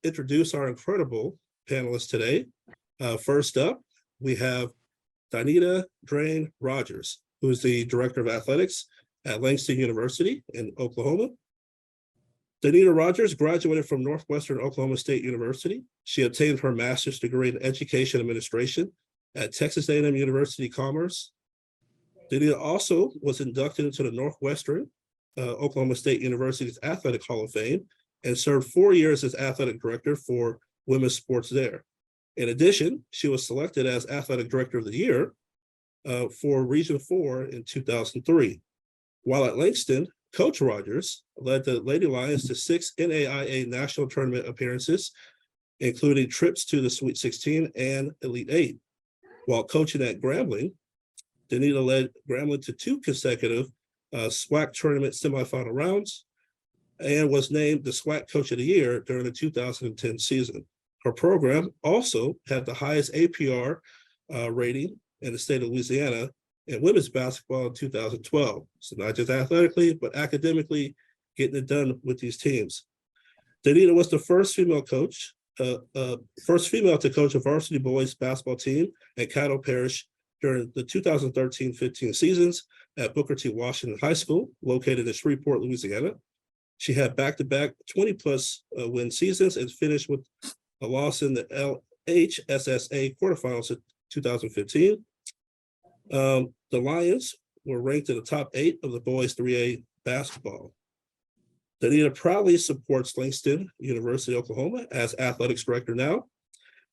introduce our incredible panelists today. First up, we have Donita Drain Rogers, who is the Director of Athletics at Langston University in Oklahoma. Donita Rogers graduated from Northwestern Oklahoma State University. She obtained her master's degree in education administration at Texas A&M University Commerce. Donita also was inducted into the Northwestern Oklahoma State University's Athletic Hall of Fame and served 4 years as athletic director for women's sports there. In addition, she was selected as Athletic Director of the Year for Region 4 in 2003. While at Langston, Coach Rogers led the Lady Lions to 6 NAIA national tournament appearances, including trips to the Sweet 16 and Elite 8. While coaching at Grambling, Donita led Grambling to 2 consecutive SWAC tournament semifinal rounds and was named the SWAC Coach of the Year during the 2010 season. Her program also had the highest APR rating in the state of Louisiana in women's basketball in 2012. So not just athletically, but academically getting it done with these teams. Donita was the first female coach, first female to coach a varsity boys basketball team at Caddo Parish during the 2013-15 seasons at Booker T. Washington High School, located in Shreveport, Louisiana. She had back-to-back 20-plus win seasons and finished with a loss in the LHSSA quarterfinals in 2015. The Lions were ranked in the top 8 of the boys 3A basketball. Donita proudly supports Langston University, Oklahoma as athletics director now,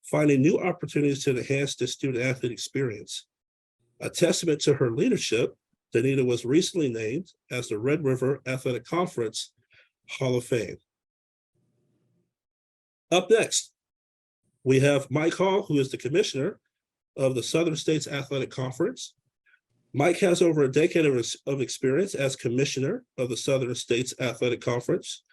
finding new opportunities to enhance the student-athlete experience. A testament to her leadership, Donita was recently named as the Red River Athletic Conference Hall of Fame. Up next, we have Mike Hall, who is the commissioner of the Southern States Athletic Conference. Mike has over a decade of experience as commissioner of the Southern States Athletic Conference.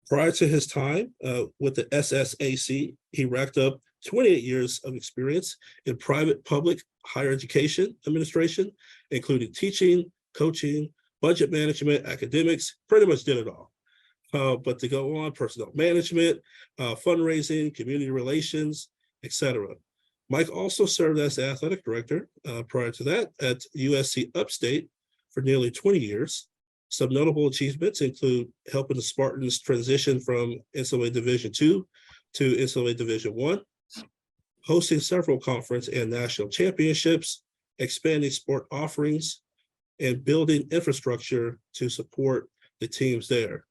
Prior to his time with the SSAC, he racked up 28 years of experience in private, public, higher education administration, including teaching, coaching, budget management, academics, pretty much did it all. But to go on, personnel management, fundraising, community relations, etc. Mike also served as the athletic director prior to that at USC Upstate for nearly 20 years. Some notable achievements include helping the Spartans transition from NCAA Division II to NCAA Division I, hosting several conference and national championships, expanding sport offerings, and building infrastructure to support the teams there.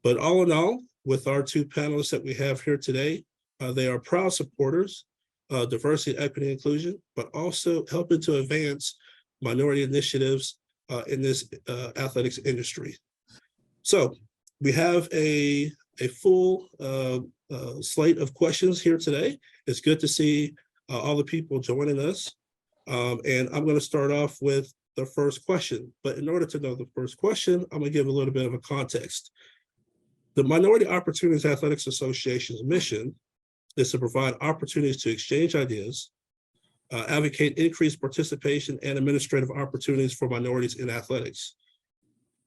But all in all, with our 2 panelists that we have here today, they are proud supporters of diversity, equity, and inclusion, but also helping to advance minority initiatives in this athletics industry. So we have a full slate of questions here today. It's good to see all the people joining us. And I'm going to start off with the first question. But in order to know the first question, I'm going to give a little bit of a context. The Minority Opportunities Athletics Association's mission is to provide opportunities to exchange ideas, advocate increased participation and administrative opportunities for minorities in athletics.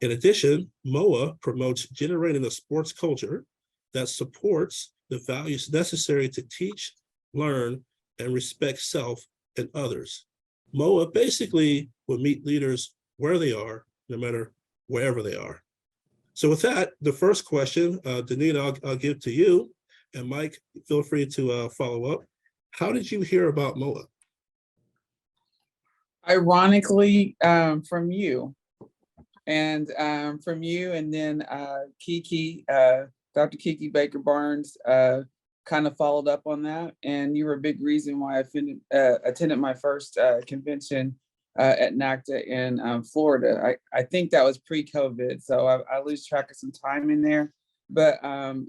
In addition, Moaa promotes generating a sports culture that supports the values necessary to teach, learn, and respect self and others. Moaa basically will meet leaders where they are, no matter wherever they are. So with that, the first question, Donita, I'll give to you, and Mike, feel free to follow up. How did you hear about Moaa? Ironically, from you, and then Kiki, Dr. Kiki Baker Barnes, kind of followed up on that, and you were a big reason why I attended my first convention at NACTA in Florida. I think that was pre-COVID, so I lose track of some time in there. But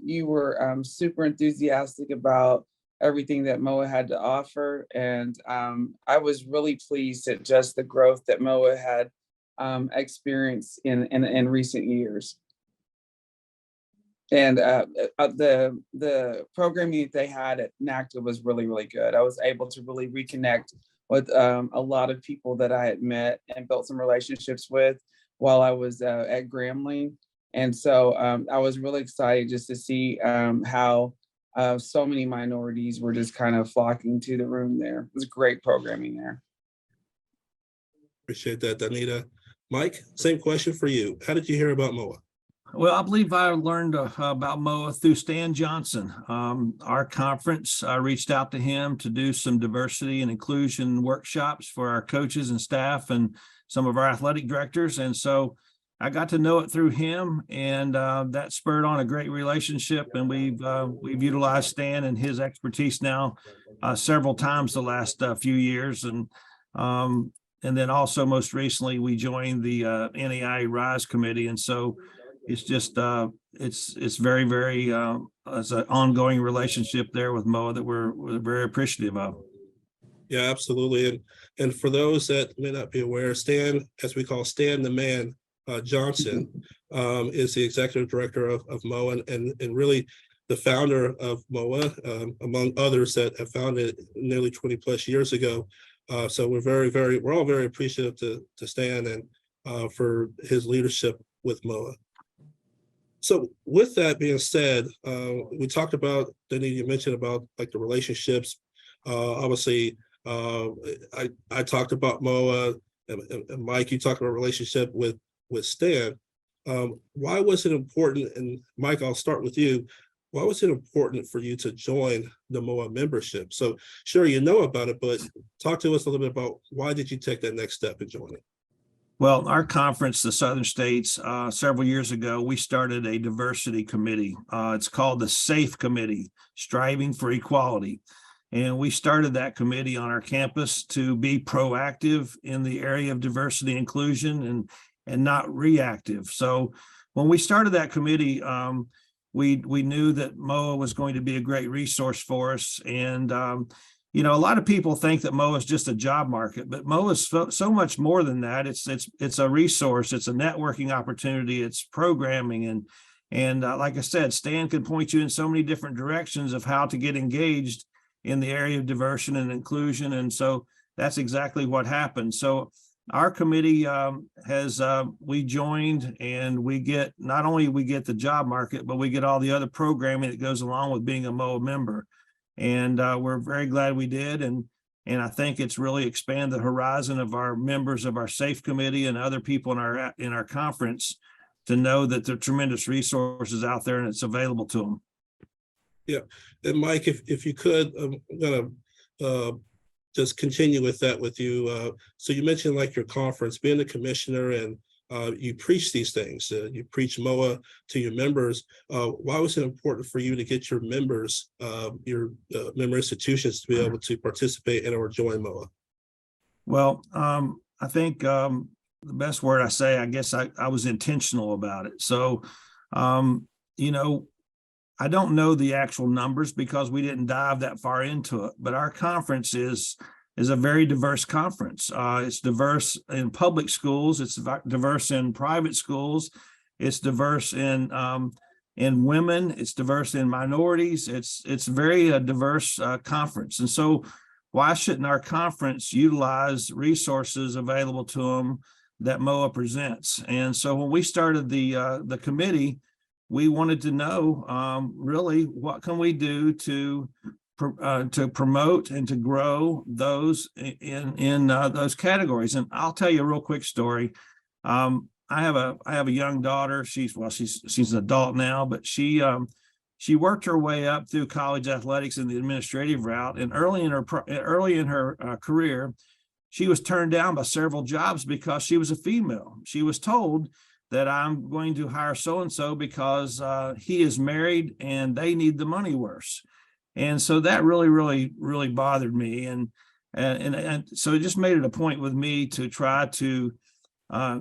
you were super enthusiastic about everything that Moaa had to offer. And I was really pleased at just the growth that Moaa had experienced in recent years. And the programming that they had at NACTA was really, really good. I was able to really reconnect with a lot of people that I had met and built some relationships with while I was at Grambling. And so I was really excited just to see how So many minorities were just kind of flocking to the room there. It was great programming there. Appreciate that, Danita. Mike, same question for you. How did you hear about Moaa? Well, I believe I learned about Moaa through Stan Johnson. Our conference, I reached out to him to do some diversity and inclusion workshops for our coaches and staff and some of our athletic directors. And so I got to know it through him, and that spurred on a great relationship. And we've utilized Stan and his expertise now several times the last few years. And then also most recently, we joined the NAI Rise Committee. And so it's just, it's very, very, it's an ongoing relationship there with Moaa that we're very appreciative of. Yeah, absolutely. And for those that may not be aware, Stan, as we call Stan the Man, Johnson, is the executive director of Moaa and really the founder of Moaa, among others that have founded it nearly 20 plus years ago. So we're all very appreciative to Stan and for his leadership with Moaa. So with that being said, we talked about, Danny, you mentioned about like the relationships. Obviously, I talked about Moaa, and Mike, you talked about relationship with Stan. Why was it important? And Mike, I'll start with you. Why was it important for you to join the Moaa membership? So sure, you know about it, but talk to us a little bit about why did you take that next step and join it? Well, our conference, the Southern States, several years ago, we started a diversity committee. It's called the SAFE Committee, Striving for Equality. And we started that committee on our campus to be proactive in the area of diversity and inclusion and not reactive. So when we started that committee, we knew that Moaa was going to be a great resource for us. And you know, a lot of people think that Moaa is just a job market, but Moaa is so much more than that. It's a resource. It's a networking opportunity. It's programming. And like I said, Stan can point you in so many different directions of how to get engaged in the area of diversity and inclusion. And so that's exactly what happened. So our committee we joined, and we get, not only we get the job market, but we get all the other programming that goes along with being a Moaa member. And we're very glad we did. And I think it's really expanded the horizon of our members of our SAFE committee and other people in our conference to know that there are tremendous resources out there and it's available to them. Yeah. And Mike, if you could, I'm going to just continue with that with you. So you mentioned like your conference, being a commissioner, and you preach these things. You preach Moaa to your members. Why was it important for you to get your members, your member institutions, to be able to participate in or join Moaa? Well, I think the best word I say, I guess I was intentional about it. So, you know, I don't know the actual numbers because we didn't dive that far into it, but our conference is a very diverse conference. It's diverse in public schools. It's diverse in private schools. It's diverse in women. It's diverse in minorities. It's very diverse conference. And so why shouldn't our conference utilize resources available to them that Moaa presents? And so when we started the committee, we wanted to know really what can we do to promote and to grow those in those categories. And I'll tell you a real quick story. I have a young daughter. She's an adult now, but she worked her way up through college athletics in the administrative route. And early in her career, she was turned down by several jobs because she was a female. She was told that I'm going to hire so-and-so because he is married and they need the money worse. And so that really bothered me. And so it just made it a point with me to try to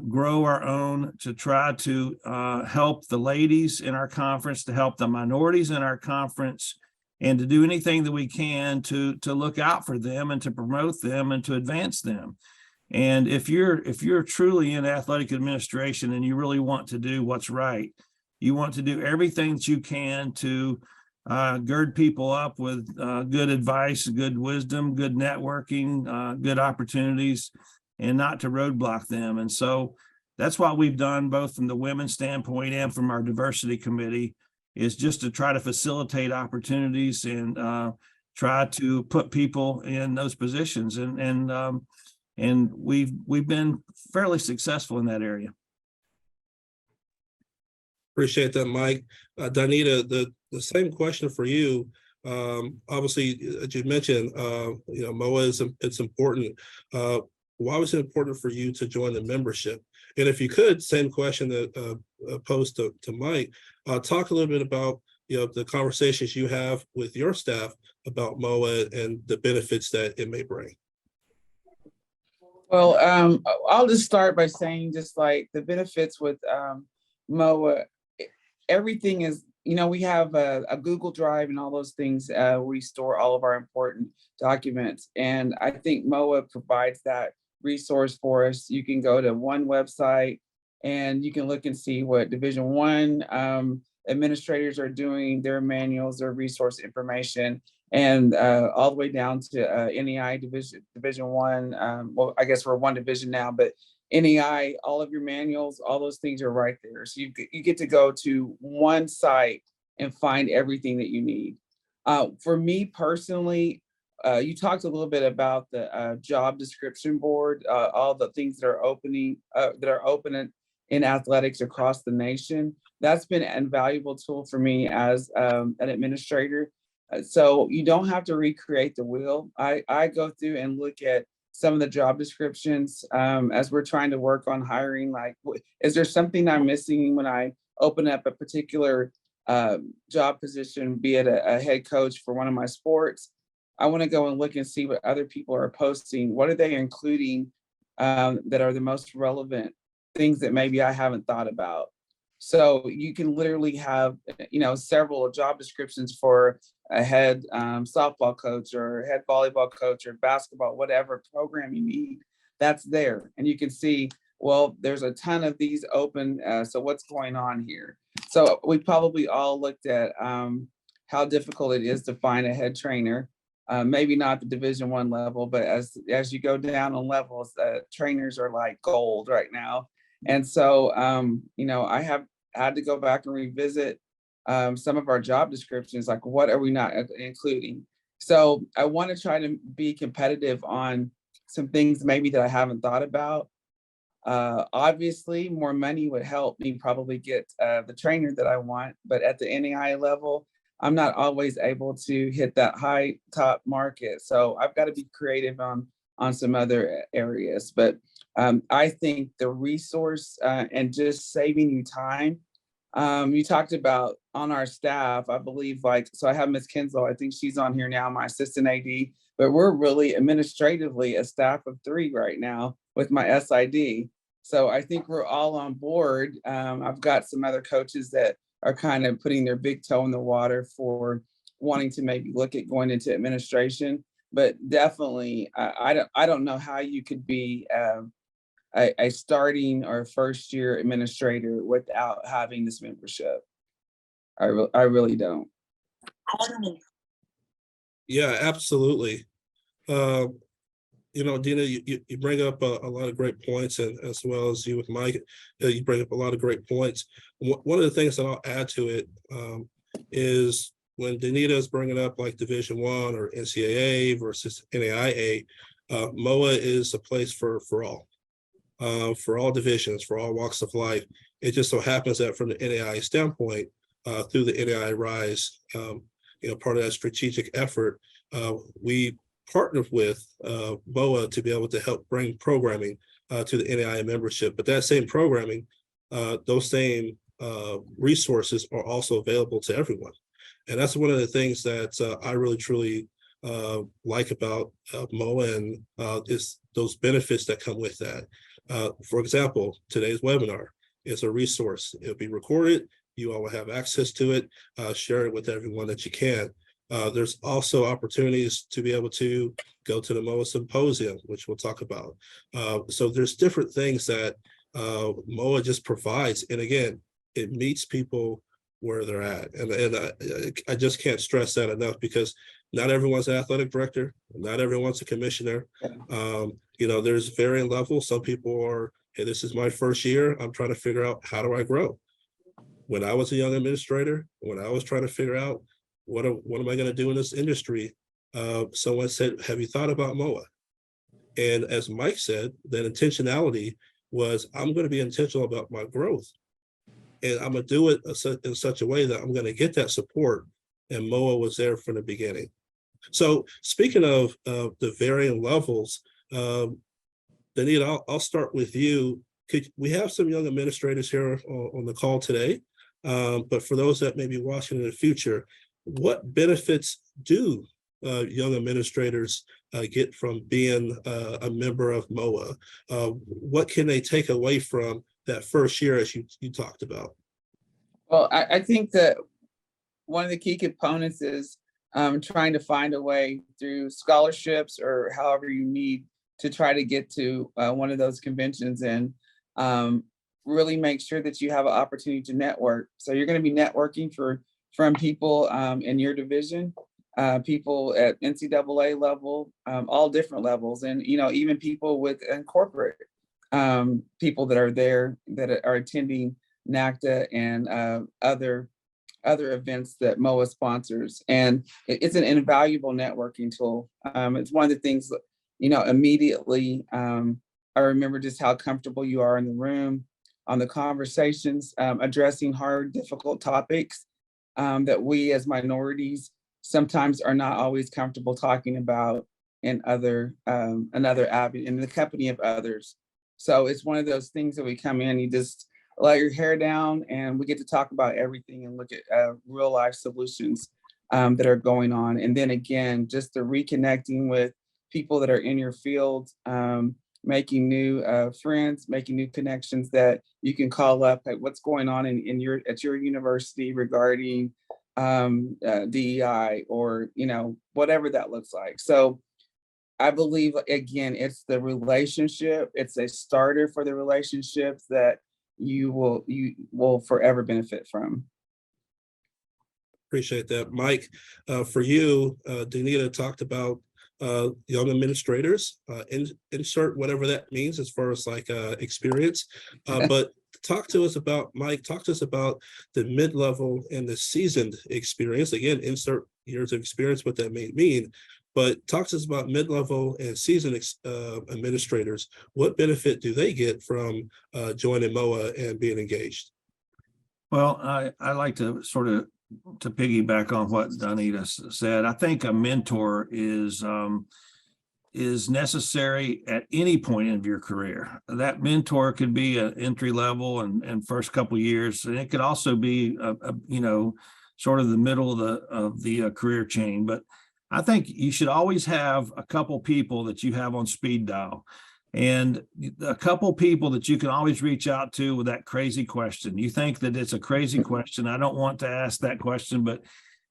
grow our own, to try to help the ladies in our conference, to help the minorities in our conference, and to do anything that we can to look out for them and to promote them and to advance them. And if you're truly in athletic administration and you really want to do what's right, you want to do everything that you can to gird people up with good advice, good wisdom, good networking, good opportunities, and not to roadblock them. And so that's what we've done both from the women's standpoint and from our diversity committee. is just to try to facilitate opportunities and try to put people in those positions. And we've been fairly successful in that area. Appreciate that, Mike. Danita, the same question for you. Obviously, as you mentioned, Moaa it's important. Why was it important for you to join the membership? And if you could, same question that posed to Mike, talk a little bit about the conversations you have with your staff about Moaa and the benefits that it may bring. Well, I'll just start by saying just like the benefits with Moaa, everything is, we have a Google Drive and all those things. We store all of our important documents. And I think Moaa provides that resource for us. You can go to one website and you can look and see what Division I administrators are doing, their manuals, their resource information, and all the way down to NEI Division I. Well, I guess we're one division now, but NEI, all of your manuals, all those things are right there. So you get to go to one site and find everything that you need. For me personally, you talked a little bit about the job description board, all the things that are open in athletics across the nation. That's been an invaluable tool for me as an administrator. So you don't have to recreate the wheel. I go through and look at some of the job descriptions as we're trying to work on hiring. Like, is there something I'm missing when I open up a particular job position, be it a head coach for one of my sports? I want to go and look and see what other people are posting. What are they including that are the most relevant things that maybe I haven't thought about? So you can literally have, several job descriptions for a head softball coach or head volleyball coach or basketball, whatever program you need, that's there. And you can see, well, there's a ton of these open. So what's going on here? So we probably all looked at how difficult it is to find a head trainer. Maybe not the Division I level, but as you go down on levels, trainers are like gold right now. And so, I have had to go back and revisit some of our job descriptions, like what are we not including? So I want to try to be competitive on some things maybe that I haven't thought about. Obviously, more money would help me probably get the trainer that I want, but at the NEI level, I'm not always able to hit that high top market. So I've got to be creative on some other areas. But I think the resource and just saving you time. You talked about on our staff, I believe, so I have Miss Kinslow, I think she's on here now, my assistant AD, but we're really administratively a staff of 3 right now with my SID. So I think we're all on board. I've got some other coaches that are kind of putting their big toe in the water for wanting to maybe look at going into administration, but definitely, I don't know how you could be a starting or first year administrator without having this membership. I really don't. Yeah, absolutely. Dina, you bring up a lot of great points, and as well as you with Mike, you bring up a lot of great points. One of the things that I'll add to it is when Danita is bringing up like Division I or NCAA versus NAIA, Moaa is a place for all divisions, for all walks of life. It just so happens that from the NAIA standpoint, through the NAIA Rise, part of that strategic effort, we partnered with Moaa to be able to help bring programming to the NAIA membership. But that same programming, those same resources are also available to everyone. And that's one of the things that I really, truly like about Moaa and is those benefits that come with that. For example, today's webinar is a resource. It'll be recorded. You all will have access to it. Share it with everyone that you can. There's also opportunities to be able to go to the Moaa Symposium, which we'll talk about. So there's different things that Moaa just provides. And again, it meets people where they're at. And I just can't stress that enough, because not everyone's an athletic director. Not everyone's a commissioner. There's varying levels. Some people are, hey, this is my first year. I'm trying to figure out, how do I grow? when I was a young administrator, when I was trying to figure out what am I going to do in this industry, someone said, "Have you thought about Moaa?" And as Mike said, that intentionality was, I'm going to be intentional about my growth, and I'm going to do it in such a way that I'm going to get that support. And Moaa was there from the beginning. So speaking of the varying levels, Danita, I'll start with you. We have some young administrators here on the call today, but for those that may be watching in the future, what benefits do young administrators get from being a member of Moaa? What can they take away from that first year, as you talked about? Well, I think that one of the key components is trying to find a way through scholarships or however you need to try to get to one of those conventions, and really make sure that you have an opportunity to network. So you're going to be networking from people in your division, people at NCAA level, all different levels, and even people in corporate, people that are there that are attending NACDA and other events that Moaa sponsors. And it's an invaluable networking tool. It's one of the things, immediately, I remember just how comfortable you are in the room, on the conversations, addressing hard, difficult topics that we as minorities sometimes are not always comfortable talking about in another avenue, in the company of others. So it's one of those things that we come in, you just let your hair down, and we get to talk about everything and look at real life solutions that are going on. And then again, just the reconnecting with people that are in your field, making new friends, making new connections that you can call up at what's going on at your university regarding DEI, or whatever that looks like. So I believe, again, it's the relationship. It's a starter for the relationships that you will forever benefit from. Appreciate that, Mike. For you, Danita talked about young administrators. Insert whatever that means as far as like experience. But talk to us about, Mike, talk to us about the mid-level and the seasoned experience. Again, insert years of experience, what that may mean. But talk to us about mid-level and seasoned administrators. What benefit do they get from joining Moaa and being engaged? Well, I like to sort of to piggyback on what Danita said. I think a mentor is necessary at any point of your career. That mentor could be an entry level and first couple of years, and it could also be sort of the middle of the career chain. But I think you should always have a couple people that you have on speed dial, and a couple people that you can always reach out to with that crazy question. You think that it's a crazy question. I don't want to ask that question, but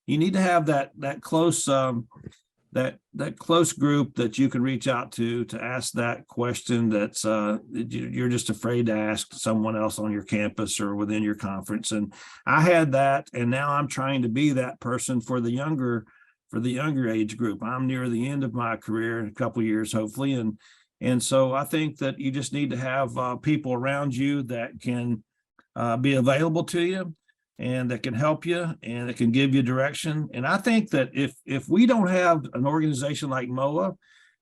you need to have that close that close group that you can reach out to ask that question that's you're just afraid to ask someone else on your campus or within your conference. And I had that, and now I'm trying to be that person for the younger age group. I'm near the end of my career in a couple of years, hopefully. And so I think that you just need to have people around you that can be available to you and that can help you and that can give you direction. And I think that if we don't have an organization like Moaa,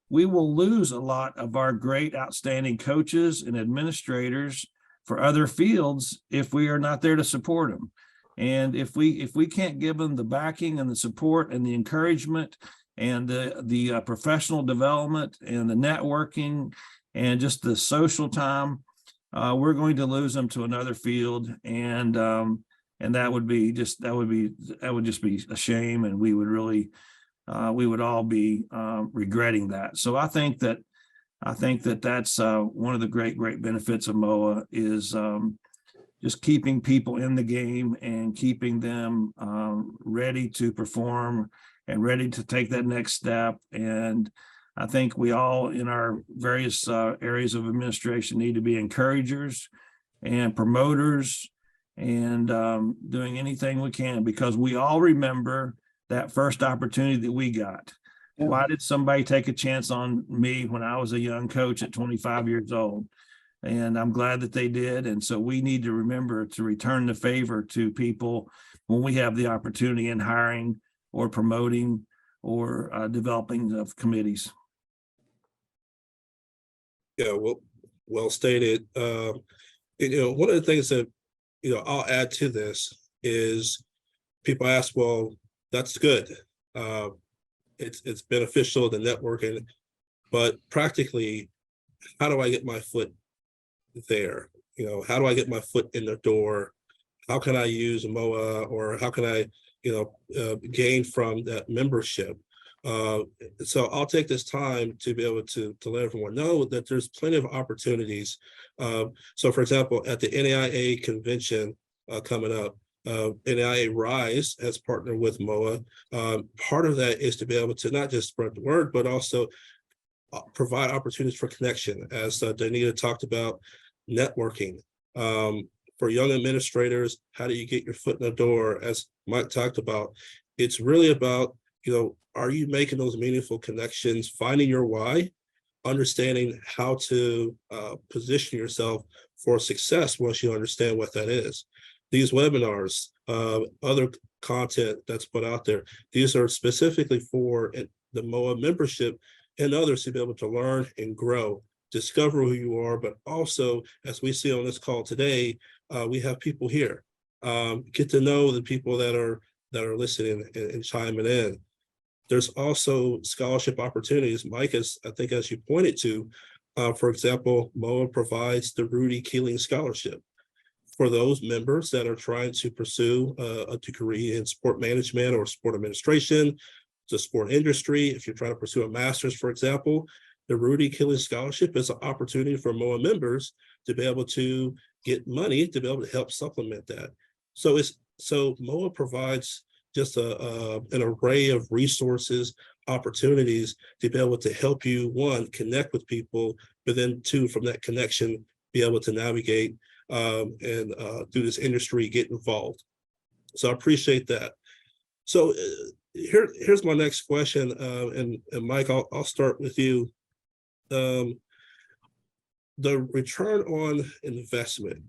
we will lose a lot of our great, outstanding coaches and administrators for other fields if we are not there to support them. And if we can't give them the backing and the support and the encouragement and the professional development and the networking and just the social time, we're going to lose them to another field. And that would just be a shame. And we would really, we would all be regretting that. So I think that that's one of the great benefits of Moaa is just keeping people in the game and keeping them ready to perform and ready to take that next step. And I think we all in our various areas of administration need to be encouragers and promoters and doing anything we can, because we all remember that first opportunity that we got. Yeah. Why did somebody take a chance on me when I was a young coach at 25 years old? And I'm glad that they did. And so we need to remember to return the favor to people when we have the opportunity in hiring or promoting or developing of committees. Yeah, well stated. One of the things that, I'll add to this is people ask, well, that's good. It's beneficial, the networking, but practically, how do I get my foot there? How do I get my foot in the door? How can I use Moaa, or how can I, gain from that membership? So I'll take this time to be able to let everyone know that there's plenty of opportunities. So for example, at the NAIA convention coming up, NAIA Rise has partnered with Moaa. Part of that is to be able to not just spread the word, but also provide opportunities for connection, as Danita talked about, networking. For young administrators, how do you get your foot in the door? As Mike talked about, it's really about, are you making those meaningful connections, finding your why, understanding how to position yourself for success once you understand what that is. These webinars, other content that's put out there, these are specifically for the Moaa membership and others to be able to learn and grow, discover who you are, but also, as we see on this call today, we have people here. Get to know the people that are listening and chiming in. There's also scholarship opportunities. Mike, I think as you pointed to, for example, Moaa provides the Rudy Keeling Scholarship for those members that are trying to pursue a degree in sport management or sport administration, the sport industry. If you're trying to pursue a master's, for example, the Rudy Keeling Scholarship is an opportunity for Moaa members to be able to get money to be able to help supplement that. So Moaa provides just an array of resources, opportunities to be able to help you, one, connect with people, but then two, from that connection, be able to navigate and through this industry, get involved. So I appreciate that. So here's my next question, and Mike, I'll start with you. The return on investment,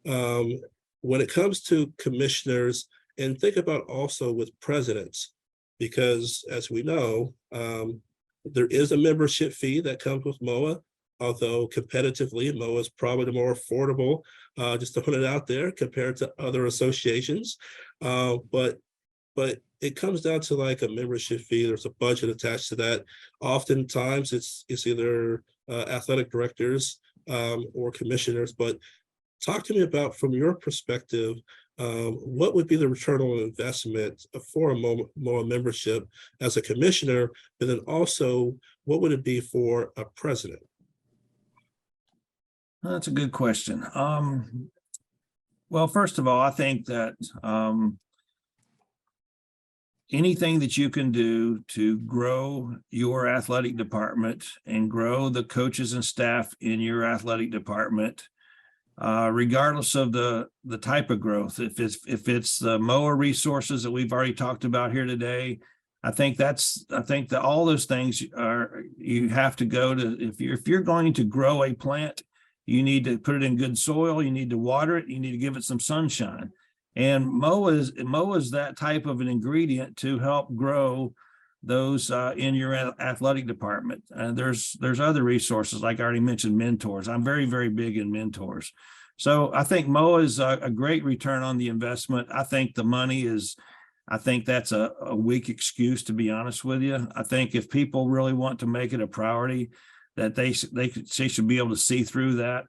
when it comes to commissioners, and think about also with presidents, because as we know, there is a membership fee that comes with Moaa, although competitively, Moaa is probably the more affordable, just to put it out there, compared to other associations. But it comes down to like a membership fee. There's a budget attached to that. Oftentimes it's either athletic directors or commissioners, but talk to me about, from your perspective, what would be the return on investment for a Moaa membership as a commissioner, and then also what would it be for a president? That's a good question. Well, first of all, I think that anything that you can do to grow your athletic department and grow the coaches and staff in your athletic department, regardless of the type of growth, if it's the Moaa resources that we've already talked about here today, I think that all those things you have to go to. If you're going to grow a plant, you need to put it in good soil, you need to water it, you need to give it some sunshine. And Moaa is that type of an ingredient to help grow those in your athletic department. And there's other resources, like I already mentioned, mentors. I'm very, very big in mentors. So I think Moaa is a great return on the investment. I think the money is, I think that's a weak excuse, to be honest with you. I think if people really want to make it a priority, that they should be able to see through that.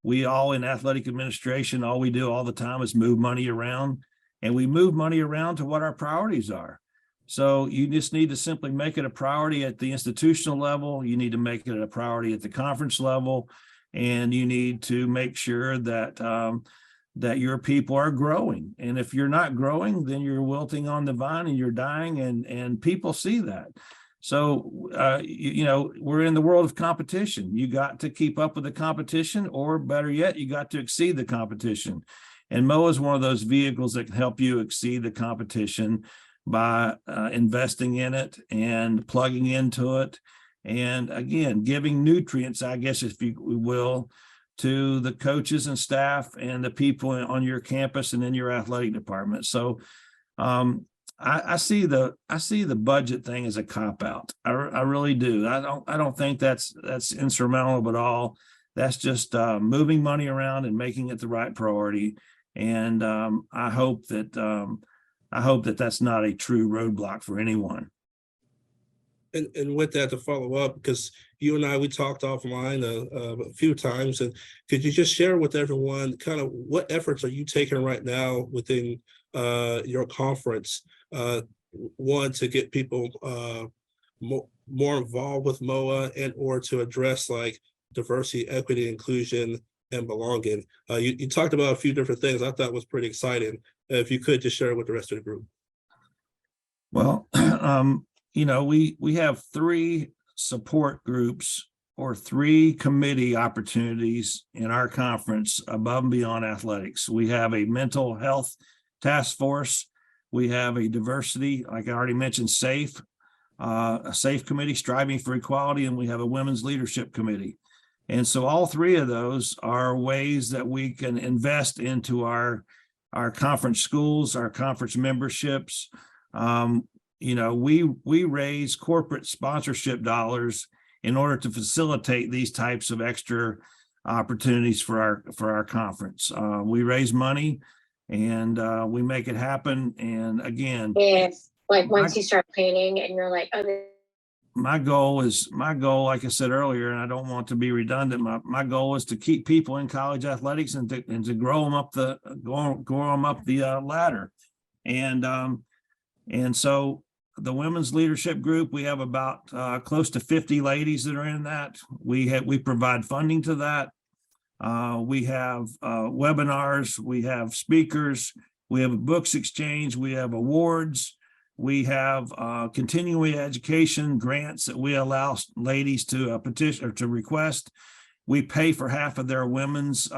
We all in athletic administration, all we do all the time is move money around, and we move money around to what our priorities are. So you just need to simply make it a priority at the institutional level. You need to make it a priority at the conference level, and you need to make sure that that your people are growing. And if you're not growing, then you're wilting on the vine and you're dying, and people see that. So, we're in the world of competition. You got to keep up with the competition, or better yet, you got to exceed the competition. And Moaa is one of those vehicles that can help you exceed the competition by investing in it and plugging into it. And again, giving nutrients, I guess, if you will, to the coaches and staff and the people on your campus and in your athletic department. So I see the budget thing as a cop out. I really do. I don't think that's insurmountable at all. That's just moving money around and making it the right priority. And I hope that that's not a true roadblock for anyone. And with that, to follow up, because you and I, we talked offline a few times, and could you just share with everyone kind of what efforts are you taking right now within your conference? One, to get people more involved with Moaa, and or to address like diversity, equity, inclusion, and belonging. You talked about a few different things I thought was pretty exciting. If you could just share it with the rest of the group. Well, we have 3 support groups or 3 committee opportunities in our conference above and beyond athletics. We have a mental health task force. We have a diversity, like I already mentioned, a safe committee striving for equality, and we have a women's leadership committee. And so all 3 of those are ways that we can invest into our conference schools, our conference memberships. We raise corporate sponsorship dollars in order to facilitate these types of extra opportunities for our conference. We raise money and we make it happen. And again, Yes, like once you start planning and you're like, oh, my goal, like I said earlier, and I don't want to be redundant. My goal is to keep people in college athletics and to grow them up the ladder. And so the women's leadership group, we have about close to 50 ladies that are in that. We provide funding to that. We have webinars, we have speakers, we have a books exchange, we have awards, we have continuing education grants that we allow ladies to petition or to request. We pay for half of their women's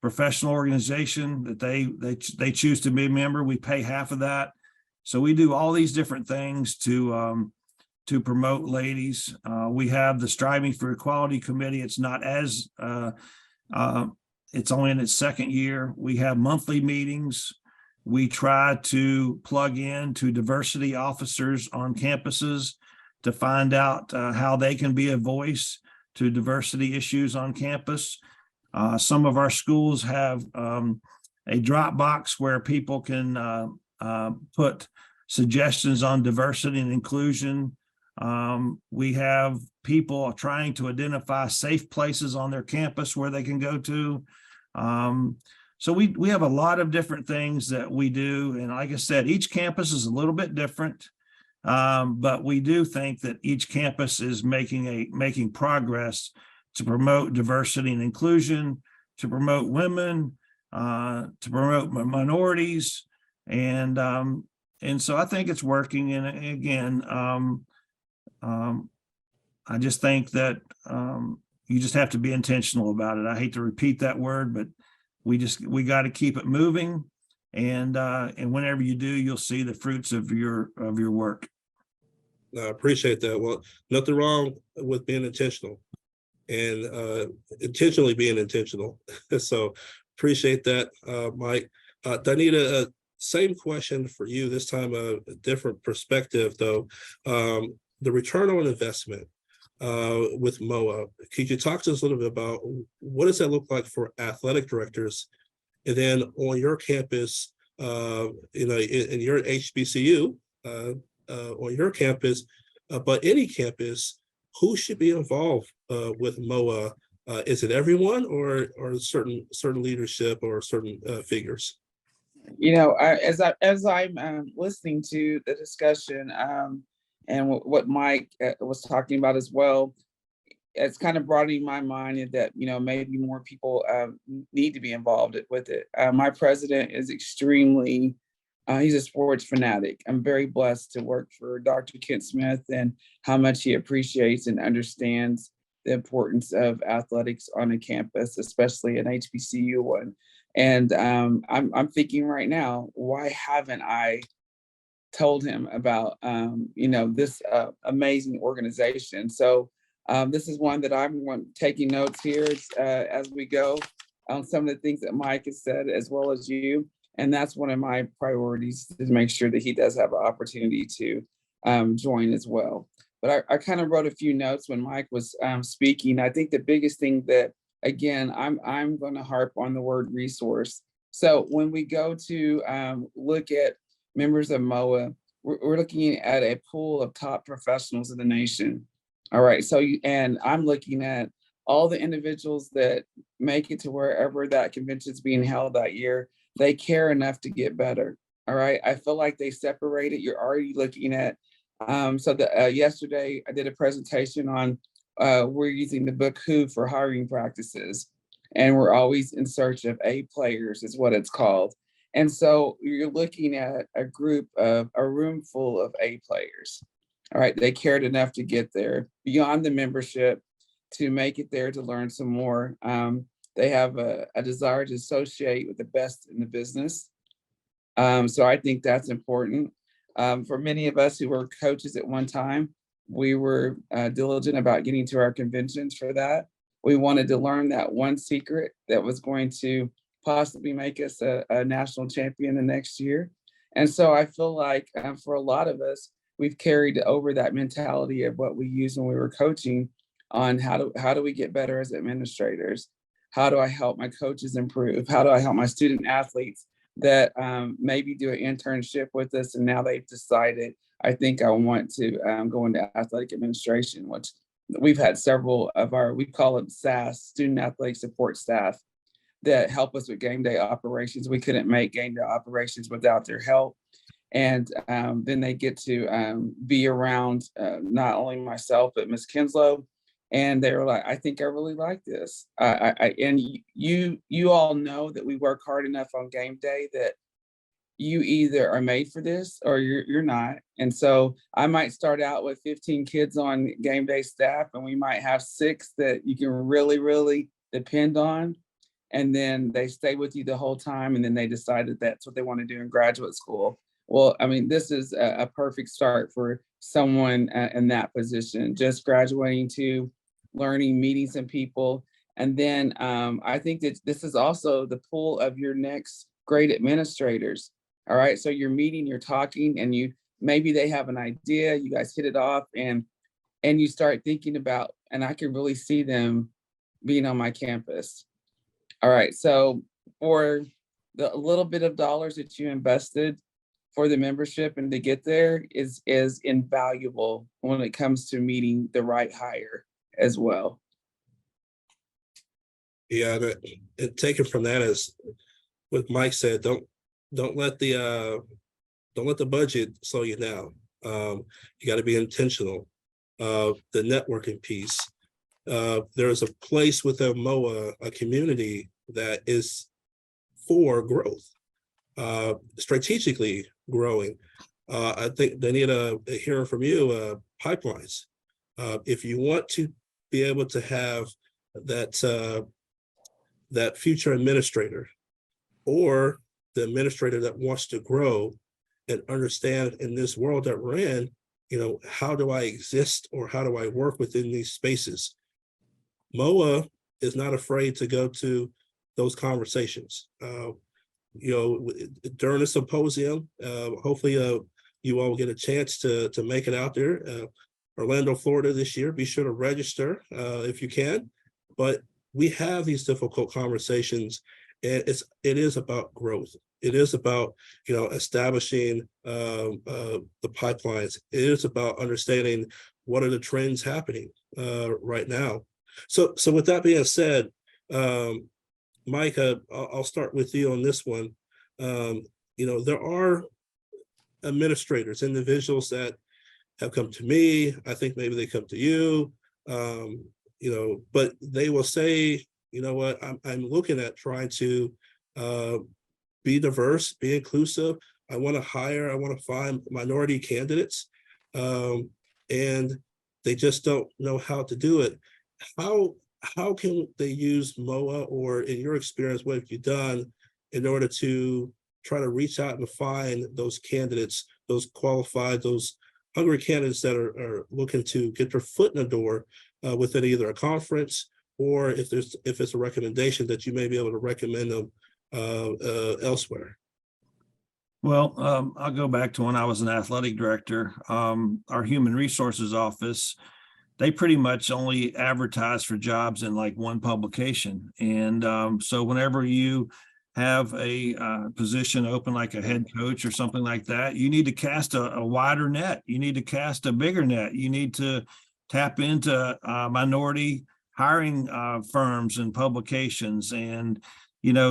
professional organization that they choose to be a member. We pay half of that. So we do all these different things to promote ladies. We have the Striving for Equality Committee. It's not as it's only in its 2nd year. We have monthly meetings. We try to plug in to diversity officers on campuses to find out how they can be a voice to diversity issues on campus. Some of our schools have a drop box where people can put suggestions on diversity and inclusion. We have people trying to identify safe places on their campus where they can go to. So we have a lot of different things that we do. And like I said, each campus is a little bit different. But we do think that each campus is making progress to promote diversity and inclusion, to promote women, to promote minorities. And so I think it's working. And again, I just think that you just have to be intentional about it. I hate to repeat that word, but we got to keep it moving. And whenever you do, you'll see the fruits of your work. I appreciate that. Well, nothing wrong with being intentional and intentionally being intentional. So appreciate that, Mike. Danita, same question for you, this time a different perspective though. The return on investment with Moaa. Could you talk to us a little bit about what does that look like for athletic directors? And then on your campus, in your HBCU, on your campus, but any campus, who should be involved with Moaa? Is it everyone or certain leadership or certain figures? As I'm listening to the discussion and what Mike was talking about as well, it's kind of broadening my mind that maybe more people need to be involved with it. My president is extremely he's a sports fanatic. I'm very blessed to work for Dr. Kent Smith and how much he appreciates and understands the importance of athletics on a campus, especially an HBCU one. And I'm thinking right now, why haven't I told him about this amazing organization? So This is one that taking notes here as we go on some of the things that Mike has said, as well as you. And that's one of my priorities, is to make sure that he does have an opportunity to join as well. But I kind of wrote a few notes when Mike was speaking. I think the biggest thing that, again, I'm going to harp on the word resource. So when we go to look at members of Moaa, we're looking at a pool of top professionals in the nation. All right. So, and I'm looking at all the individuals that make it to wherever that convention is being held that year. They care enough to get better. All right. I feel like they separated. You're already looking at, yesterday I did a presentation on, we're using the book Who for hiring practices. And we're always in search of A players is what it's called. And so you're looking at a room full of A players. All right, they cared enough to get there beyond the membership to make it there to learn some more. They have a desire to associate with the best in the business. So I think that's important. For many of us who were coaches at one time, we were diligent about getting to our conventions for that. We wanted to learn that one secret that was going to possibly make us a national champion the next year. And so I feel like for a lot of us, we've carried over that mentality of what we used when we were coaching on how do we get better as administrators? How do I help my coaches improve? How do I help my student athletes that maybe do an internship with us and now they've decided, I think I want to go into athletic administration, which we've had several of we call them SAS, student athletic support staff, that help us with game day operations. We couldn't make game day operations without their help. And then they get to be around not only myself, but Ms. Kinslow. And they were like, I think I really like this. And you all know that we work hard enough on game day that you either are made for this or you're not. And so I might start out with 15 kids on game day staff, and we might have 6 that you can really, really depend on. And then they stay with you the whole time, and then they decide that that's what they want to do in graduate school. Well, I mean, this is a perfect start for someone in that position, just graduating to learning, meeting some people. And then I think that this is also the pool of your next great administrators. All right. So you're meeting, you're talking, and maybe they have an idea, you guys hit it off, and you start thinking about, and I can really see them being on my campus. All right. So for the little bit of dollars that you invested for the membership and to get there is invaluable when it comes to meeting the right hire as well. Yeah, and taken from that, as what Mike said, don't let the budget slow you down. You got to be intentional. The networking piece. There's a place within Moaa, a community that is for growth, strategically growing. I think they need hearing from you, pipelines. If you want to be able to have that future administrator or the administrator that wants to grow and understand in this world that we're in, how do I exist or how do I work within these spaces? Moaa is not afraid to go to those conversations. During the symposium, hopefully you all get a chance to make it out there. Orlando, Florida this year. Be sure to register if you can. But we have these difficult conversations, and it is about growth. It is about establishing the pipelines. It is about understanding what are the trends happening right now. So with that being said, Mike, I'll start with you on this one. There are administrators, individuals that have come to me. I think maybe they come to you, but they will say, you know what, I'm looking at trying to be diverse, be inclusive. I want to find minority candidates, and they just don't know how to do it. How can they use Moaa, or in your experience, what have you done in order to try to reach out and find those candidates, those qualified, those hungry candidates that are looking to get their foot in the door within either a conference, or if it's a recommendation that you may be able to recommend them elsewhere? Well, I'll go back to when I was an athletic director. Our human resources office, they pretty much only advertise for jobs in like one publication. And so whenever you have a position open, like a head coach or something like that, you need to cast a wider net. You need to cast a bigger net. You need to tap into minority hiring firms and publications. And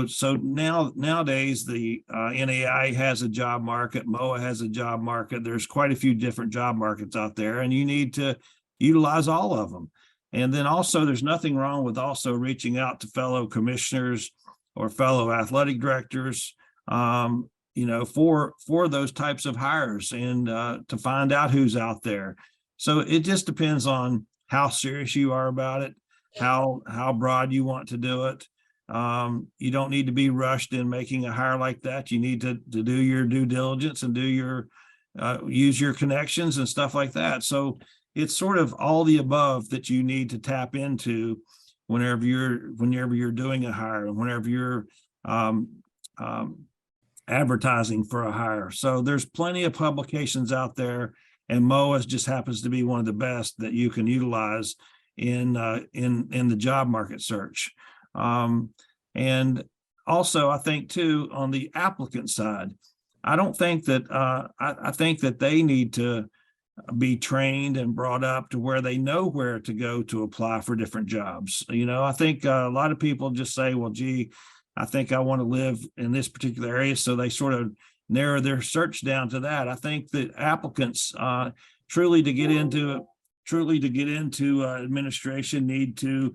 so nowadays the NAI has a job market, Moaa has a job market. There's quite a few different job markets out there, and you need to utilize all of them. And then also, there's nothing wrong with also reaching out to fellow commissioners or fellow athletic directors, for those types of hires, and to find out who's out there. So it just depends on how serious you are about it, how broad you want to do it. You don't need to be rushed in making a hire like that. You need to do your due diligence and do your use your connections and stuff like that. So it's sort of all the above that you need to tap into whenever you're doing a hire and whenever you're advertising for a hire. So there's plenty of publications out there, and Moaa just happens to be one of the best that you can utilize in the job market search. And also, I think too, on the applicant side, I don't think that I think that they need to be trained and brought up to where they know where to go to apply for different jobs. I think a lot of people just say, well, gee, I think I want to live in this particular area. So they sort of narrow their search down to that. I think that applicants truly to get into administration need to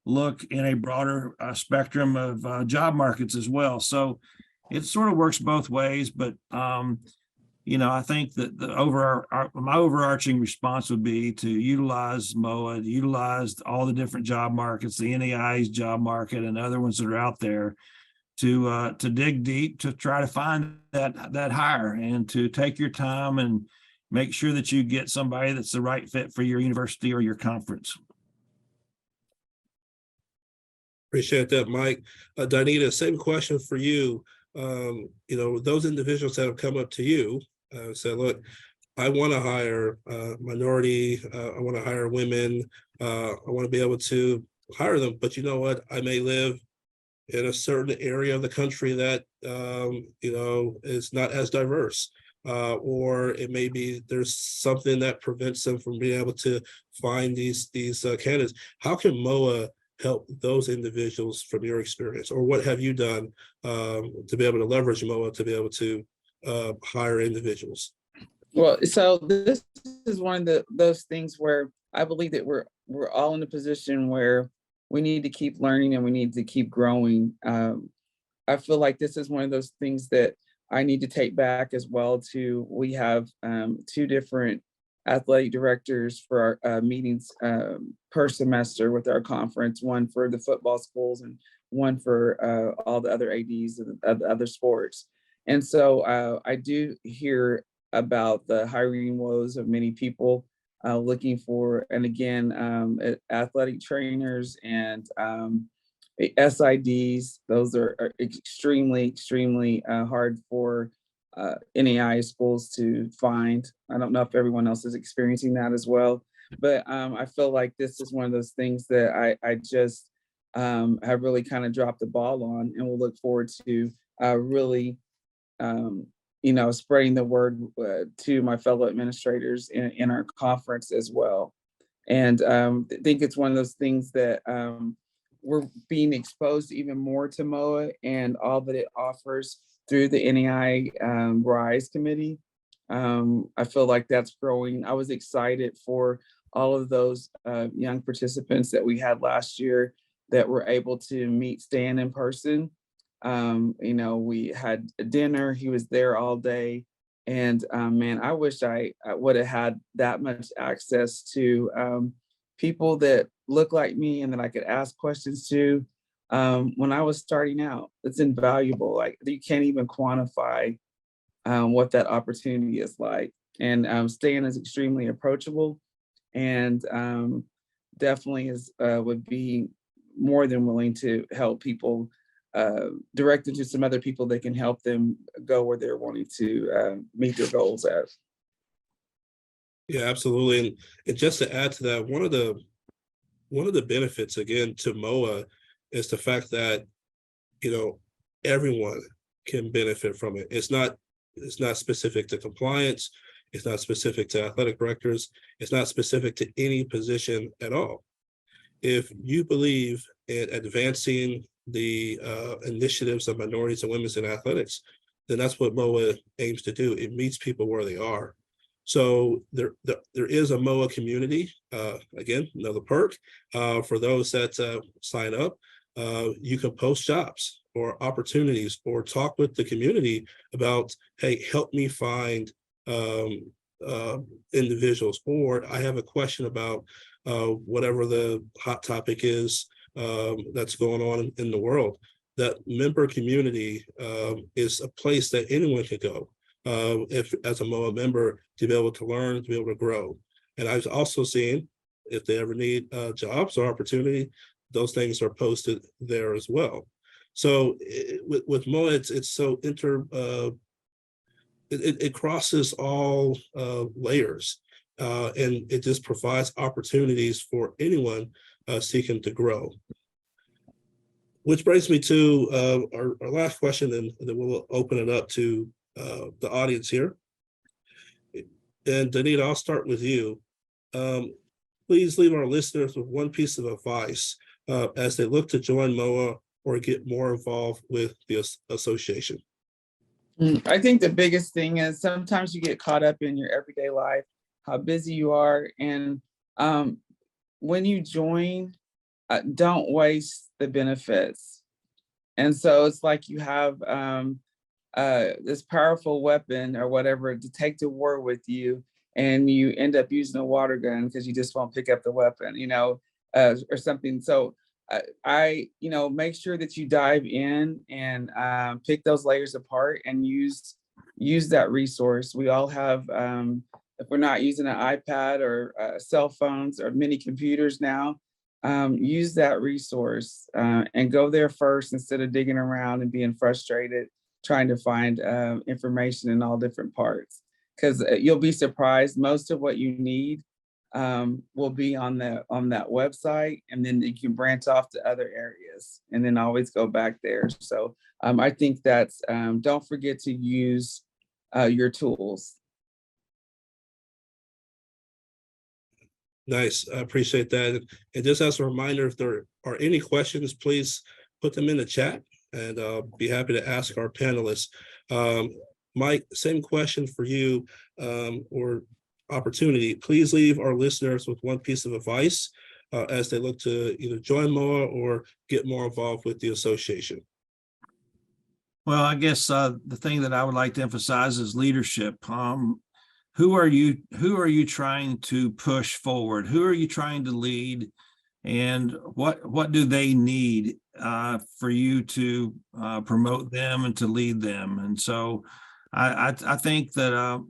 look in a broader spectrum of job markets as well. So it sort of works both ways, but I think that my overarching response would be to utilize Moaa, to utilize all the different job markets, the NAI's job market and other ones that are out there, to dig deep to try to find that hire, and to take your time and make sure that you get somebody that's the right fit for your university or your conference. Appreciate that, Mike. Danita, same question for you. Those individuals that have come up to you said, look, I want to hire minority, I want to hire women, I want to be able to hire them, but you know what? I may live in a certain area of the country that, is not as diverse. Or it may be there's something that prevents them from being able to find these candidates. How can Moaa help those individuals from your experience, or what have you done to be able to leverage Moaa to be able to hire individuals? Well, so this is one of those things where I believe that we're all in a position where we need to keep learning and we need to keep growing. I feel like this is one of those things that I need to take back as well. We have two different athletic directors for our meetings per semester with our conference, one for the football schools and one for all the other ADs of the other sports. And so I do hear about the hiring woes of many people looking for, and again, athletic trainers and SIDs. Those are extremely, extremely hard for NAI schools to find. I don't know if everyone else is experiencing that as well, but I feel like this is one of those things that I just have really kind of dropped the ball on, and we'll look forward to really spreading the word to my fellow administrators in our conference as well. And I think it's one of those things that we're being exposed even more to Moaa and all that it offers through the NAI Rise Committee. I feel like that's growing. I was excited for all of those young participants that we had last year that were able to meet Stan in person. We had a dinner, he was there all day. And man, I wish I would have had that much access to people that look like me and that I could ask questions to when I was starting out. It's invaluable. Like, you can't even quantify what that opportunity is like. And Stan is extremely approachable, and definitely would be more than willing to help people, direct them to some other people that can help them go where they're wanting to meet their goals at. Yeah, absolutely. And just to add to that, one of the benefits again to Moaa is the fact that, everyone can benefit from it. It's not specific to compliance. It's not specific to athletic directors. It's not specific to any position at all. If you believe in advancing the initiatives of minorities and women in athletics, then that's what Moaa aims to do. It meets people where they are. So there is a Moaa community. Again, another perk for those that sign up. You can post jobs or opportunities or talk with the community about, hey, help me find individuals, or I have a question about whatever the hot topic is that's going on in the world. That member community is a place that anyone can go if as a Moaa member, to be able to learn, to be able to grow. And I've also seen if they ever need jobs or opportunity, those things are posted there as well. So with Moaa, it's so it crosses all layers, and it just provides opportunities for anyone seeking to grow. Which brings me to our last question, and then we'll open it up to the audience here. And Danita, I'll start with you. Please leave our listeners with one piece of advice as they look to join Moaa or get more involved with the association. I think the biggest thing is sometimes you get caught up in your everyday life, how busy you are. And when you join, don't waste the benefits. And so it's like you have this powerful weapon or whatever to take to war with you, and you end up using a water gun because you just won't pick up the weapon, or something. So I make sure that you dive in and pick those layers apart and use that resource. We all have, if we're not using an iPad or cell phones or mini computers now, use that resource and go there first instead of digging around and being frustrated trying to find information in all different parts. Because you'll be surprised, most of what you need will be on that website, and then you can branch off to other areas and then always go back there. So I think that's, don't forget to use your tools. Nice, I appreciate that. And just as a reminder, if there are any questions, please put them in the chat, and I'll be happy to ask our panelists. Mike, same question for you, or opportunity. Please leave our listeners with one piece of advice as they look to either join Moaa or get more involved with the association. Well, I guess the thing that I would like to emphasize is leadership. Who are you trying to push forward? Who are you trying to lead? And what do they need for you to promote them and to lead them? And so I think that,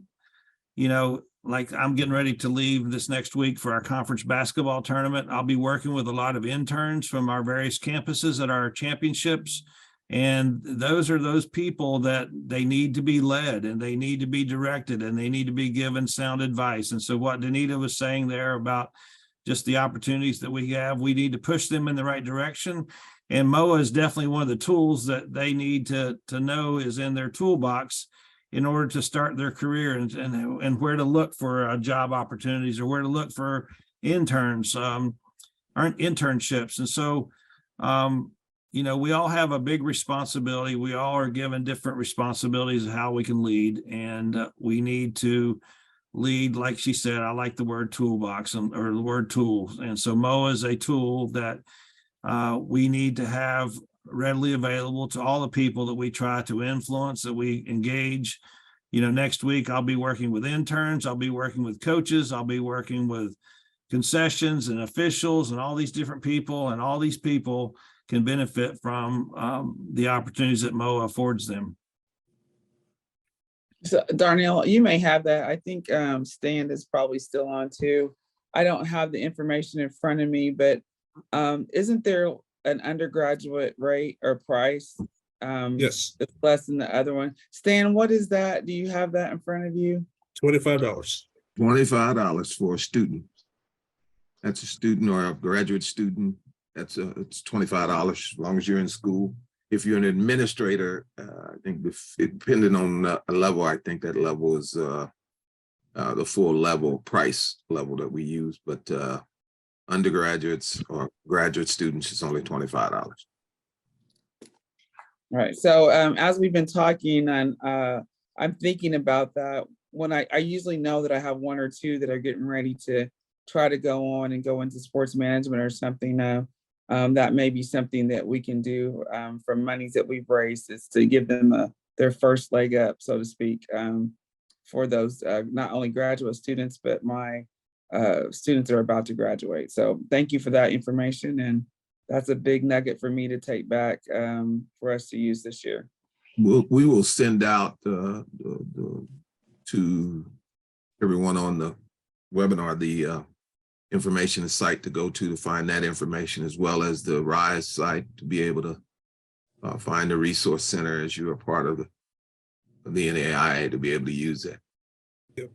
like I'm getting ready to leave this next week for our conference basketball tournament. I'll be working with a lot of interns from our various campuses at our championships. And those are those people that they need to be led, and they need to be directed, and they need to be given sound advice. And so what Danita was saying there about just the opportunities that we have, we need to push them in the right direction. And Moaa is definitely one of the tools that they need to know is in their toolbox in order to start their career, and where to look for job opportunities, or where to look for interns, internships. And so, we all have a big responsibility. We all are given different responsibilities of how we can lead, and we need to lead, like she said. I like the word toolbox or the word tools. And so Moaa is a tool that we need to have readily available to all the people that we try to influence, that we engage. Next week I'll be working with interns, I'll be working with coaches, I'll be working with concessions and officials and all these different people, and all these people can benefit from the opportunities that Moaa affords them. So Darnell, you may have that. I think Stan is probably still on too. I don't have the information in front of me, but isn't there an undergraduate rate or price? Yes, It's less than the other one. Stan, what is that? Do you have that in front of you? $25. $25 for a student. That's a student or a graduate student. It's $25 as long as you're in school. If you're an administrator, I think depending on a level, I think that level is the full level price level that we use. But undergraduates or graduate students, it's only $25. Right. So as we've been talking, and I'm thinking about that. When I usually know that I have one or two that are getting ready to try to go on and go into sports management or something. That may be something that we can do from monies that we've raised, is to give them their first leg up, so to speak, for those not only graduate students, but my students that are about to graduate. So thank you for that information. And that's a big nugget for me to take back for us to use this year. We will send out to everyone on the webinar the information site to go to find that information, as well as the RISE site to be able to find the resource center as you are part of the NAIA to be able to use it. Yep,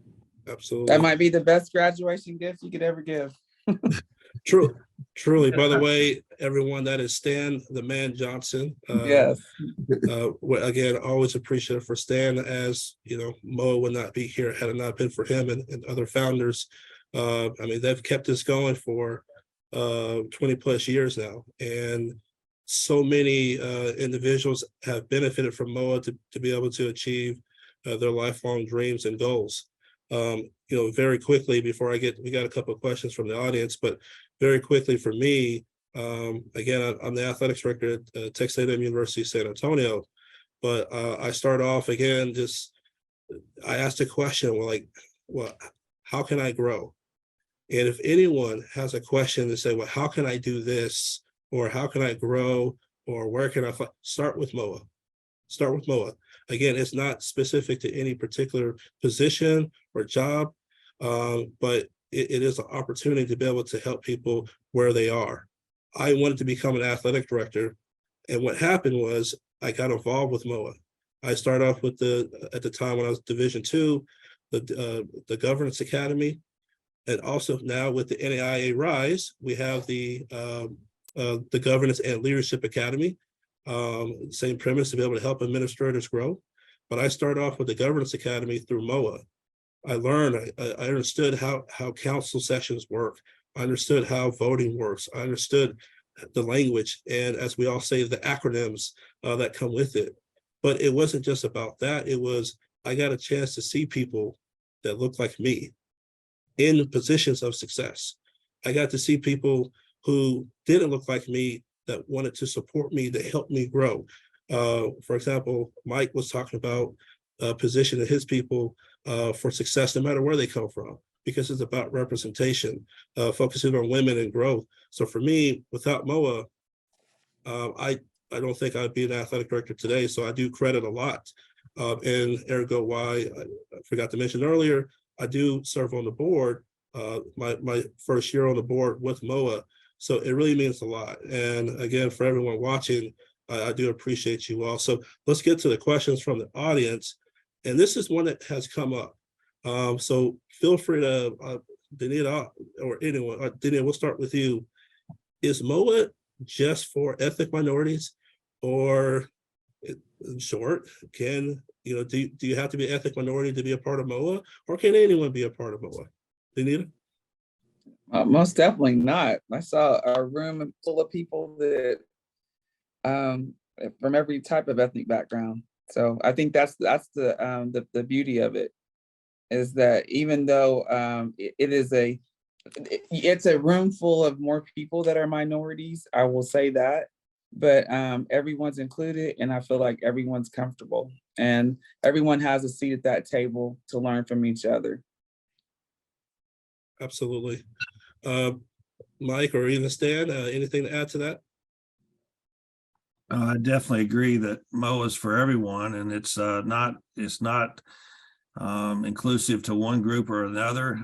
absolutely. That might be the best graduation gift you could ever give. True, truly. By the way, everyone, that is Stan the Man Johnson. Yes. Again, always appreciative for Stan, as you know, Moaa would not be here had it not been for him and other founders. I mean, they've kept this going for 20 plus years now, and so many individuals have benefited from Moaa to be able to achieve their lifelong dreams and goals. You know, very quickly before we got a couple of questions from the audience, but very quickly for me, again, I'm the athletics director at Texas A&M University San Antonio, but I start off again, I asked a question, well, how can I grow? And if anyone has a question to say, well, how can I do this? Or how can I grow? Or where can I start with Moaa? Start with Moaa. Again, it's not specific to any particular position or job, but it is an opportunity to be able to help people where they are. I wanted to become an athletic director. And what happened was I got involved with Moaa. I started off with at the time when I was Division II, the Governance Academy. And also now with the NAIA RISE, we have the Governance and Leadership Academy. Same premise, to be able to help administrators grow. But I started off with the Governance Academy through Moaa. I learned, I understood how council sessions work. I understood how voting works. I understood the language, and as we all say, the acronyms that come with it. But it wasn't just about that. It was, I got a chance to see people that look like me in positions of success. I got to see people who didn't look like me that wanted to support me, to help me grow. For example, Mike was talking about positioning his people for success, no matter where they come from, because it's about representation, focusing on women and growth. So for me, without Moaa, I don't think I'd be an athletic director today. So I do credit a lot, and ergo why I forgot to mention earlier, I do serve on the board, my first year on the board with Moaa. So it really means a lot. And again, for everyone watching, I do appreciate you all. So let's get to the questions from the audience. And this is one that has come up. So feel free to, Danita or anyone, Danita, we'll start with you. Is Moaa just for ethnic minorities, or in short, do you have to be an ethnic minority to be a part of Moaa, or can anyone be a part of Moaa? Danita? Most definitely not. I saw a room full of people that from every type of ethnic background. So I think that's the beauty of it, is that even though it's a room full of more people that are minorities, I will say that, but everyone's included, and I feel like everyone's comfortable, and everyone has a seat at that table to learn from each other. Absolutely. Mike or even Stan, anything to add to that? I definitely agree that Moaa is for everyone, and it's not inclusive to one group or another.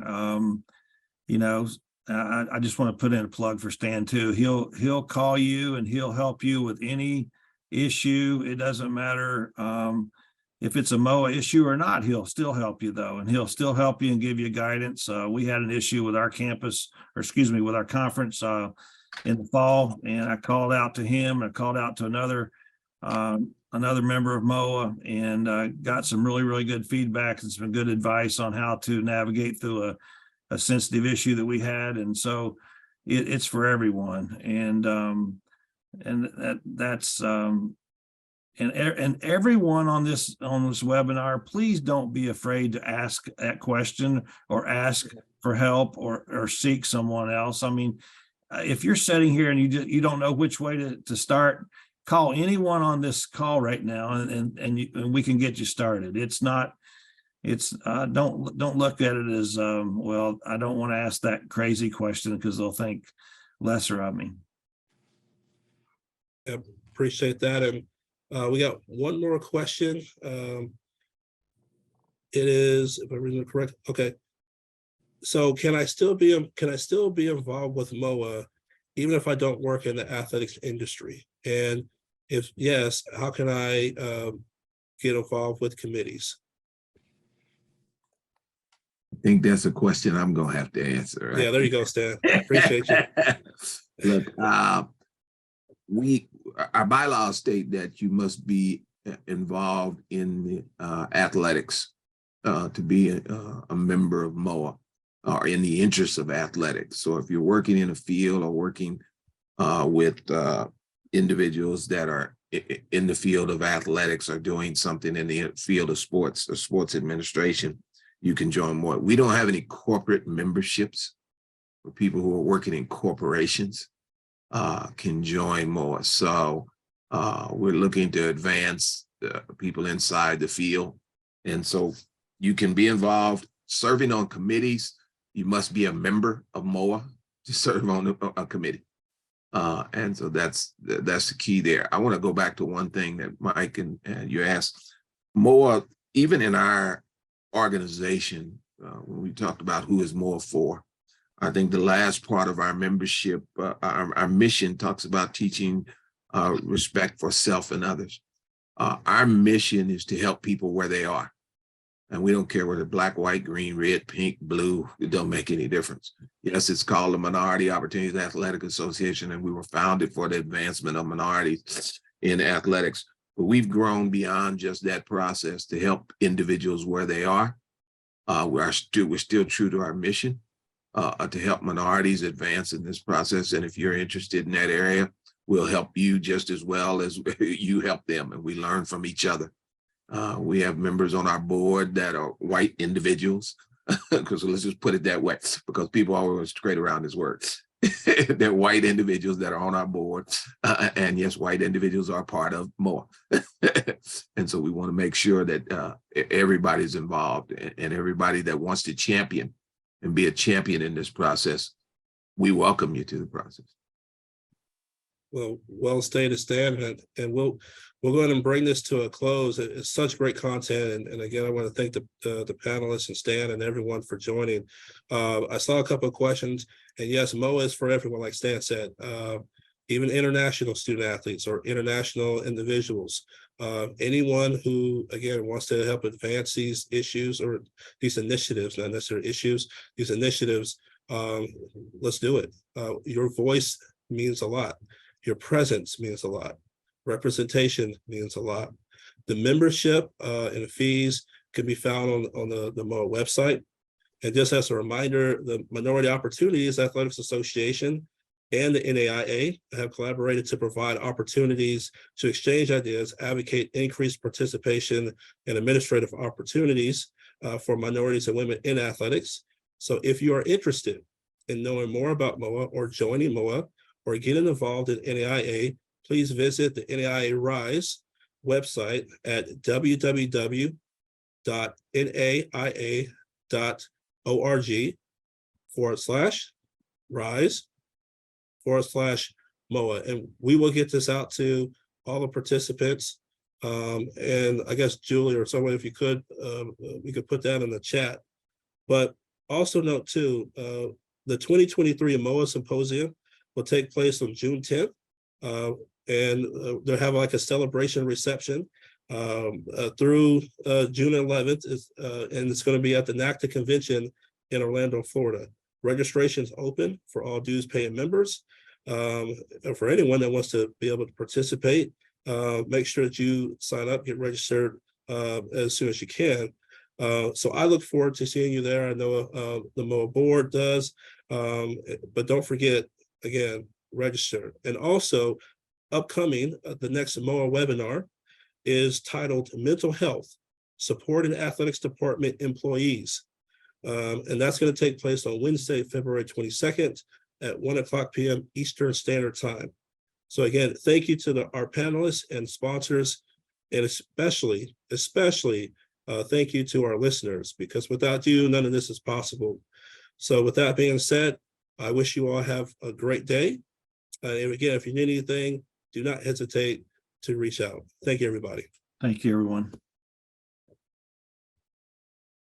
You know, I just want to put in a plug for Stan too. He'll call you and he'll help you with any issue. It doesn't matter if it's a Moaa issue or not, he'll still help you though, and he'll still help you and give you guidance. We had an issue with our campus, or excuse me, with our conference in the fall, and I called out to him, and I called out to another member of Moaa, and got some really, really good feedback and some good advice on how to navigate through a sensitive issue that we had. And so it's for everyone. And that's and everyone on this webinar, please don't be afraid to ask that question or ask for help or seek someone else. I mean, if you're sitting here and you don't know which way to start, call anyone on this call right now, and we can get you started. It's not, don't look at it as well, I don't want to ask that crazy question because they'll think lesser of me. Yeah, appreciate that. And we got one more question. It is, if I'm reading it correct, okay. So can I still be involved with Moaa even if I don't work in the athletics industry? And if yes, how can I get involved with committees? I think that's a question I'm gonna have to answer. Right? Yeah, there you go, Stan. Appreciate you. Look, our bylaws state that you must be involved in the athletics to be a member of Moaa, or in the interests of athletics. So if you're working in a field or working with individuals that are in the field of athletics or doing something in the field of sports or sports administration, you can join Moaa. We don't have any corporate memberships for people who are working in corporations can join Moaa. So we're looking to advance people inside the field. And so you can be involved serving on committees. You must be a member of Moaa to serve on a committee. And so that's the key there. I want to go back to one thing that Mike and you asked. Moaa, even in our organization, when we talked about who is Moaa for, I think the last part of our membership, our mission talks about teaching respect for self and others. Our mission is to help people where they are. And we don't care whether black, white, green, red, pink, blue, it don't make any difference. Yes, it's called the Minority Opportunities Athletic Association, and we were founded for the advancement of minorities in athletics. But we've grown beyond just that process to help individuals where they are. We're still true to our mission to help minorities advance in this process. And if you're interested in that area, we'll help you just as well as you help them, and we learn from each other. We have members on our board that are white individuals, because let's just put it that way, because people always trade around this word. They're white individuals that are on our board. And yes, white individuals are part of Moaa. And so we want to make sure that everybody's involved, and everybody that wants to champion and be a champion in this process, we welcome you to the process. Well stated, Stan, and we'll go ahead and bring this to a close. It's such great content, and again, I want to thank the panelists and Stan and everyone for joining. I saw a couple of questions, and yes, Moaa is for everyone, like Stan said. Even international student athletes or international individuals, anyone who again wants to help advance these issues or these initiatives, not necessarily issues, these initiatives. Let's do it. Your voice means a lot. Your presence means a lot. Representation means a lot. The membership and the fees can be found on the Moaa website. And just as a reminder, the Minority Opportunities Athletics Association and the NAIA have collaborated to provide opportunities to exchange ideas, advocate increased participation and administrative opportunities for minorities and women in athletics. So if you are interested in knowing more about Moaa or joining Moaa, or getting involved in NAIA, please visit the NAIA Rise website at www.naia.org/rise/Moaa. And we will get this out to all the participants And I guess Julie or someone, if you could, we could put that in the chat. But also note too, the 2023 Moaa Symposium will take place on June 10th. And they'll have like a celebration reception through June 11th. And it's going to be at the NACTA convention in Orlando, Florida. Registration is open for all dues paying members. For anyone that wants to be able to participate, make sure that you sign up, get registered as soon as you can. So I look forward to seeing you there. I know the Moaa board does, but don't forget, again, register. And also upcoming, the next Moaa webinar is titled Mental Health, Support in Athletics Department Employees. And that's going to take place on Wednesday, February 22nd at 1:00 p.m. Eastern Standard Time. So again, thank you to our panelists and sponsors, and especially thank you to our listeners, because without you, none of this is possible. So with that being said, I wish you all have a great day. And again, if you need anything, do not hesitate to reach out. Thank you, everybody. Thank you, everyone.